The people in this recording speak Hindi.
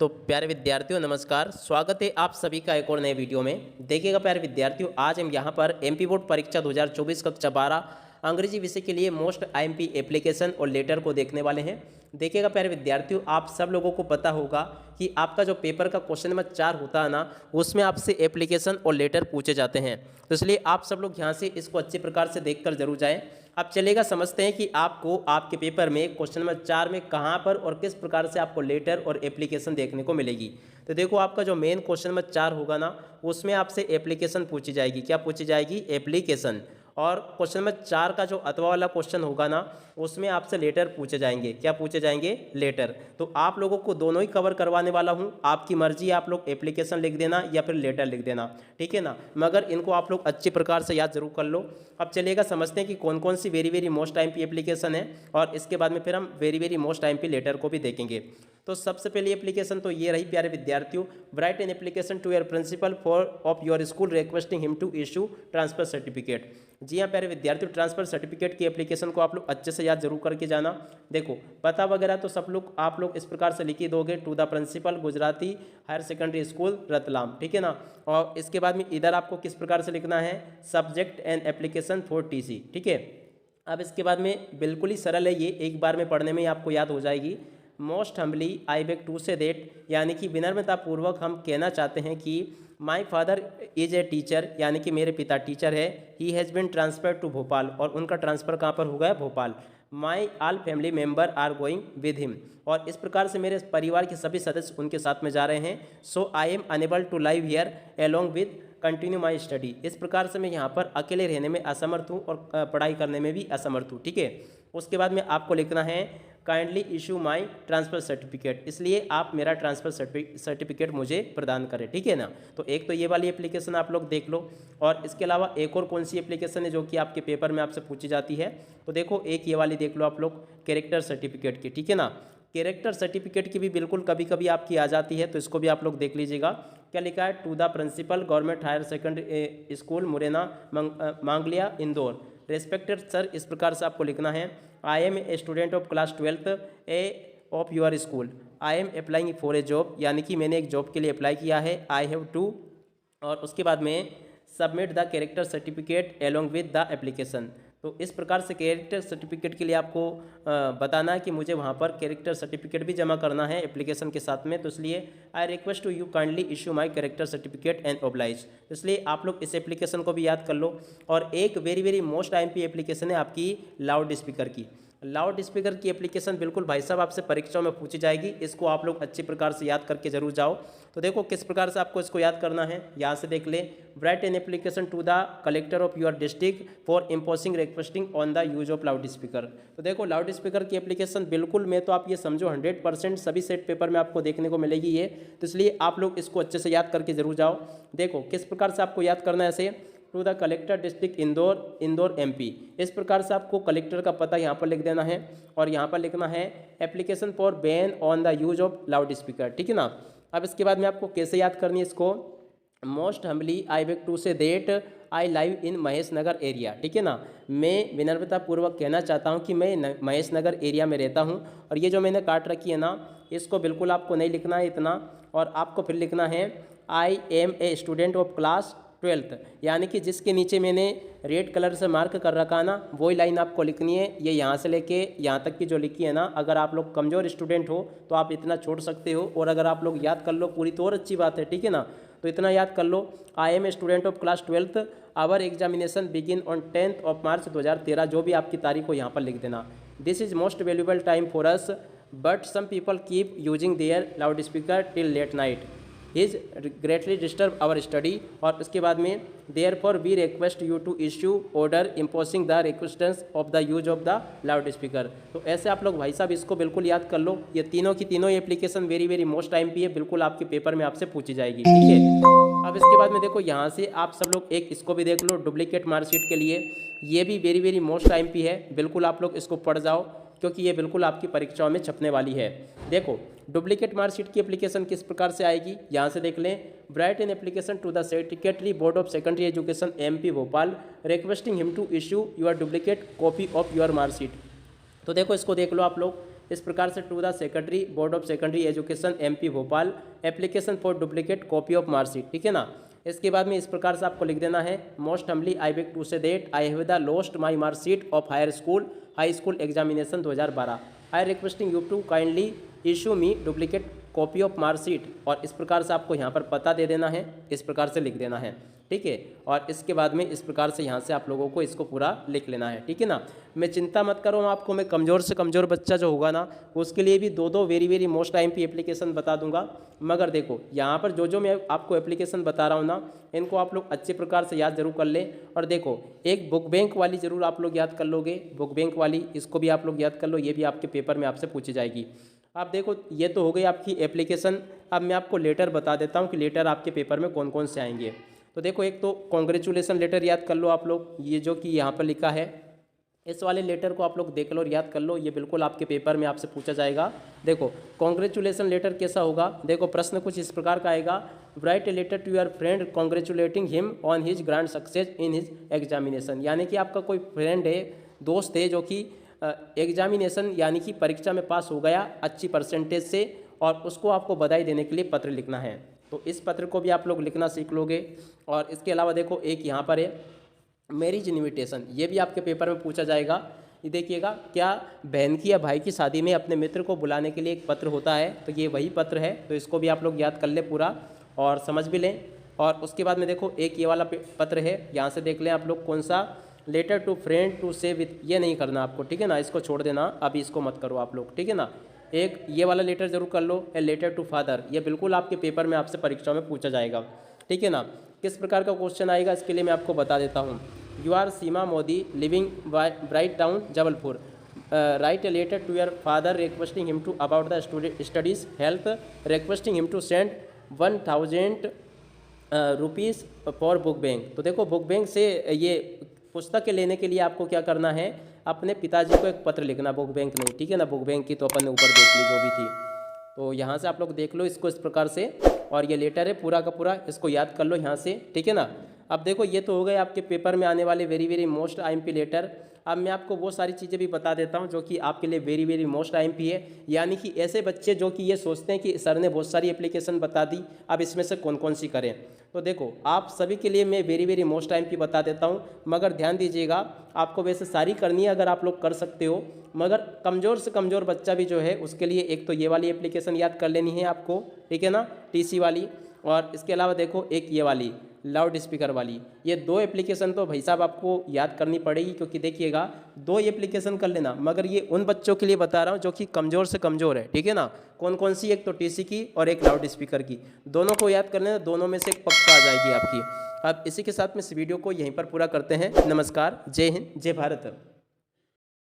तो प्यारे विद्यार्थियों नमस्कार, स्वागत है आप सभी का एक और नए वीडियो में। देखिएगा प्यारे विद्यार्थियों, आज हम यहाँ पर एमपी बोर्ड परीक्षा 2024 कक्षा 12 अंग्रेजी विषय के लिए मोस्ट आईएमपी एप्लीकेशन और लेटर को देखने वाले हैं। देखिएगा प्यारे विद्यार्थियों, आप सब लोगों को पता होगा कि आपका जो पेपर का क्वेश्चन नंबर 4 होता है ना, उसमें आपसे एप्लीकेशन और लेटर पूछे जाते हैं। तो इसलिए आप सब लोग यहाँ से इसको अच्छे प्रकार से देखकर जरूर जाएं। अब चलेगा समझते हैं कि आपको आपके पेपर में क्वेश्चन नंबर 4 में कहाँ पर और किस प्रकार से आपको लेटर और एप्लीकेशन देखने को मिलेगी। तो देखो, आपका जो मेन क्वेश्चन नंबर 4 होगा ना, उसमें आपसे एप्लीकेशन पूछी जाएगी। क्या पूछी जाएगी? एप्लीकेशन। और क्वेश्चन नंबर 4 का जो अथवा वाला क्वेश्चन होगा ना, उसमें आपसे लेटर पूछे जाएंगे। क्या पूछे जाएंगे? लेटर। तो आप लोगों को दोनों ही कवर करवाने वाला हूं। आपकी मर्जी, आप लोग एप्लीकेशन लिख देना या फिर लेटर लिख देना, ठीक है ना, मगर इनको आप लोग अच्छे प्रकार से याद जरूर कर लो। अब चलेगा समझते हैं कि कौन कौन सी वेरी मोस्ट आईएमपी एप्लीकेशन है, और इसके बाद में फिर हम वेरी मोस्ट आईएमपी लेटर को भी देखेंगे। तो सबसे पहली एप्लीकेशन तो ये रही प्यारे विद्यार्थियों, write an application to your principal for of your school requesting him to issue transfer certificate. जी हाँ प्यारे विद्यार्थियों, ट्रांसफर सर्टिफिकेट की एप्लीकेशन को आप लोग अच्छे से याद जरूर करके जाना। देखो, पता वगैरह तो सब लोग आप लोग इस प्रकार से लिख ही दोगे, to the principal Gujarati higher secondary school Ratlam, ठीक है ना। और इसके बाद में इधर आपको किस प्रकार से लिखना है? Subject and application for TC, ठीक है। अब इसके बाद में बिल्कुल ही सरल है, ये एक बार में पढ़ने में ही आपको याद हो जाएगी। Most humbly I beg to say that, यानी कि विनम्रतापूर्वक हम कहना चाहते हैं कि my father is a teacher, यानी कि मेरे पिता टीचर है। He has been transfer to Bhopal, और उनका ट्रांसफ़र कहाँ पर हो गया? Bhopal. My all family member are going with him, और इस प्रकार से मेरे परिवार के सभी सदस्य उनके साथ में जा रहे हैं। So I am unable to live here along with continue my study, इस प्रकार से मैं यहाँ पर अकेले रहने में असमर्थ हूँ और पढ़ाई करने में भी असमर्थ हूँ, ठीक है। उसके बाद में आपको लिखना है काइंडली इशू माई ट्रांसफ़र सर्टिफिकेट, इसलिए आप मेरा ट्रांसफ़र सर्टिफिकेट मुझे प्रदान करें, ठीक है ना। तो एक तो ये वाली एप्लीकेशन आप लोग देख लो, और इसके अलावा एक और कौन सी एप्लीकेशन है जो कि आपके पेपर में आपसे पूछी जाती है? तो देखो, एक ये वाली देख लो आप लोग, कैरेक्टर सर्टिफिकेट की, ठीक है ना। कैरेक्टर सर्टिफिकेट की भी बिल्कुल कभी कभी आपकी आ जाती है, तो इसको भी आप लोग देख लीजिएगा। क्या लिखा है? To the principal government higher secondary school Morena Mangliya Indore, respected sir, इस प्रकार से आपको लिखना है। I am a student of class 12 A of your school, I am applying for a job, यानी कि मैंने एक जॉब के लिए अप्लाई किया है। आई हैव टू, और उसके बाद में submit the character certificate along with the application. तो इस प्रकार से कैरेक्टर सर्टिफिकेट के लिए आपको बताना है कि मुझे वहाँ पर कैरेक्टर सर्टिफिकेट भी जमा करना है एप्लीकेशन के साथ में। तो इसलिए I request to you kindly issue my character certificate and oblige. इसलिए आप लोग इस एप्लीकेशन को भी याद कर लो। और एक वेरी मोस्ट आईएमपी एप्लीकेशन है आपकी लाउड स्पीकर की। लाउड स्पीकर की एप्लीकेशन बिल्कुल भाई साहब आपसे परीक्षाओं में पूछी जाएगी, इसको आप लोग अच्छे प्रकार से याद करके जरूर जाओ। तो देखो किस प्रकार से आपको इसको याद करना है, यहाँ से देख ले। Write an application to the collector of your district for imposing requesting on the use of loud speaker. तो देखो, लाउड स्पीकर की एप्लीकेशन बिल्कुल, मैं तो आप ये समझो 100% सभी सेट पेपर में आपको देखने को मिलेगी ये। तो इसलिए आप लोग इसको अच्छे से याद करके जरूर जाओ। देखो किस प्रकार से आपको याद करना है ऐसे, to the collector district Indore MP, इस प्रकार से आपको कलेक्टर का पता यहाँ पर लिख देना है, और यहाँ पर लिखना है application for ban on the use of loud speaker, ठीक है ना। अब इसके बाद में आपको कैसे याद करनी है इसको? Most humbly I beg to say that I live in Mahesh Nagar area, ठीक है ना। मैं विनम्रतापूर्वक कहना चाहता हूँ कि मैं महेश नगर एरिया में रहता हूँ। और ये जो मैंने काट रखी है ना, इसको बिल्कुल आपको नहीं लिखना है इतना, और आपको फिर लिखना है I am a student of class 12, यानी कि जिसके नीचे मैंने रेड कलर से मार्क कर रखा है ना, वही लाइन आपको लिखनी है। ये यहाँ से लेके यहाँ तक की जो लिखी है ना, अगर आप लोग कमज़ोर स्टूडेंट हो तो आप इतना छोड़ सकते हो, और अगर आप लोग याद कर लो पूरी तो और अच्छी बात है, ठीक है ना। तो इतना याद कर लो, I am a student of class 12, our examination begin on 10 March 2013, जो भी आपकी तारीख हो यहाँ पर लिख देना। This is most valuable time for us, but some people keep using their loud speaker till late night, is greatly disturb our study. और उसके बाद में therefore we request you to issue order imposing the restrictions of the use of the loud speaker. तो ऐसे आप लोग भाई साहब इसको बिल्कुल याद कर लो। ये तीनों की तीनों एप्लीकेशन वेरी मोस्ट आईएमपी है, बिल्कुल आपके पेपर में आपसे पूछी जाएगी, ठीक है। अब इसके बाद में देखो, यहाँ से आप सब लोग एक इसको भी देख लो, डुप्लीकेट मार्कशीट के लिए। ये भी वेरी मोस्ट आईएमपी है, बिल्कुल आप लोग इसको पढ़ जाओ, क्योंकि ये बिल्कुल आपकी परीक्षाओं में छपने वाली है। देखो, डुप्लीकेट मार्कशीट की एप्लीकेशन किस प्रकार से आएगी, यहाँ से देख लें। Write an application to the secretary board of secondary education MP Bhopal requesting him to issue your duplicate copy of your marksheet. तो देखो इसको देख लो आप लोग, इस प्रकार से to the secretary board of secondary education MP Bhopal application for duplicate copy of marksheet, ठीक है ना। इसके बाद में इस प्रकार से आपको लिख देना है most humbly I beg to say that I have the lost my marksheet of high school examination 2012 I requesting you to kindly issue me duplicate copy of marksheet. और इस प्रकार से आपको यहाँ पर पता दे देना है, इस प्रकार से लिख देना है, ठीक है। और इसके बाद में इस प्रकार से यहाँ से आप लोगों को इसको पूरा लिख लेना है, ठीक है ना। मैं चिंता मत करो, आपको मैं कमज़ोर से कमज़ोर बच्चा जो होगा ना उसके लिए भी दो वेरी मोस्ट IMP एप्लीकेशन बता दूंगा। मगर देखो यहाँ पर जो मैं आपको एप्लीकेशन बता रहा हूँ ना, इनको आप लोग अच्छे प्रकार से याद जरूर कर लें। और देखो एक बुक बैंक वाली ज़रूर आप लोग याद कर लोगे, बुक बैंक वाली, इसको भी आप लोग याद कर लो, ये भी आपके पेपर में आपसे पूछी जाएगी। अब देखो ये तो हो गई आपकी एप्लीकेशन। अब मैं आपको लेटर बता देता हूँ कि लेटर आपके पेपर में कौन कौन से आएंगे। तो देखो एक तो कॉन्ग्रेचुलेसन लेटर याद कर लो आप लोग, ये जो कि यहाँ पर लिखा है, इस वाले लेटर को आप लोग देख लो और याद कर लो, ये बिल्कुल आपके पेपर में आपसे पूछा जाएगा। देखो कॉन्ग्रेचुलेसन लेटर कैसा होगा, देखो प्रश्न कुछ इस प्रकार का आएगा, write a letter to your friend congratulating him on his grand success in his examination. यानी कि आपका कोई फ्रेंड है, दोस्त है, जो कि एग्जामिनेशन यानी कि परीक्षा में पास हो गया अच्छी परसेंटेज से, और उसको आपको बधाई देने के लिए पत्र लिखना है। तो इस पत्र को भी आप लोग लिखना सीख लोगे। और इसके अलावा देखो एक यहाँ पर है मैरिज इन्विटेशन, ये भी आपके पेपर में पूछा जाएगा। ये देखिएगा, क्या बहन की या भाई की शादी में अपने मित्र को बुलाने के लिए एक पत्र होता है, तो ये वही पत्र है। तो इसको भी आप लोग याद कर ले पूरा और समझ भी लें। और उसके बाद में देखो एक ये वाला पत्र है, यहाँ से देख लें आप लोग कौन सा, लेटर टू फ्रेंड टू से विथ, ये नहीं करना आपको, ठीक है ना, इसको छोड़ देना, अभी इसको मत करो आप लोग, ठीक है ना। एक ये वाला लेटर जरूर कर लो, ए लेटर टू फादर, ये बिल्कुल आपके पेपर में आपसे परीक्षा में पूछा जाएगा, ठीक है ना। किस प्रकार का क्वेश्चन आएगा इसके लिए मैं आपको बता देता हूँ। You are Seema Modi living bright town Jabalpur, write a letter to your father requesting him to about the studies health, requesting him to send 1000 rupees for book bank. तो देखो बुक बैंक से ये पुस्तकें लेने के लिए आपको क्या करना है, अपने पिताजी को एक पत्र लिखना, बुक बैंक नहीं, ठीक है ना। बुक बैंक की तो अपन ने ऊपर देख ली जो भी थी, तो यहाँ से आप लोग देख लो इसको इस प्रकार से। और ये लेटर है पूरा का पूरा, इसको याद कर लो यहाँ से, ठीक है ना। अब देखो ये तो हो गए आपके पेपर में आने वाले वेरी मोस्ट IMP लेटर। अब मैं आपको वो सारी चीज़ें भी बता देता हूँ जो कि आपके लिए वेरी मोस्ट IMP है। यानी कि ऐसे बच्चे जो कि ये सोचते हैं कि सर ने बहुत सारी एप्लीकेशन बता दी, अब इसमें से कौन कौन सी करें। तो देखो आप सभी के लिए मैं वेरी मोस्ट IMP बता देता हूँ, मगर ध्यान दीजिएगा, आपको वैसे सारी करनी है अगर आप लोग कर सकते हो, मगर कमज़ोर से कमज़ोर बच्चा भी जो है उसके लिए एक तो ये वाली एप्लीकेशन याद कर लेनी है आपको, ठीक है ना, TC वाली। और इसके अलावा देखो एक ये वाली लाउड स्पीकर वाली, ये दो एप्लीकेशन तो भाई साहब आपको याद करनी पड़ेगी, क्योंकि देखिएगा दो एप्लीकेशन कर लेना, मगर ये उन बच्चों के लिए बता रहा हूँ जो कि कमज़ोर से कमज़ोर है, ठीक है ना। कौन कौन सी, एक तो TC की और एक लाउड स्पीकर की, दोनों को याद कर लेना, दोनों में से एक पक्का आ जाएगी आपकी। अब इसी के साथ में इस वीडियो को यहीं पर पूरा करते हैं। नमस्कार, जय हिंद, जय भारत।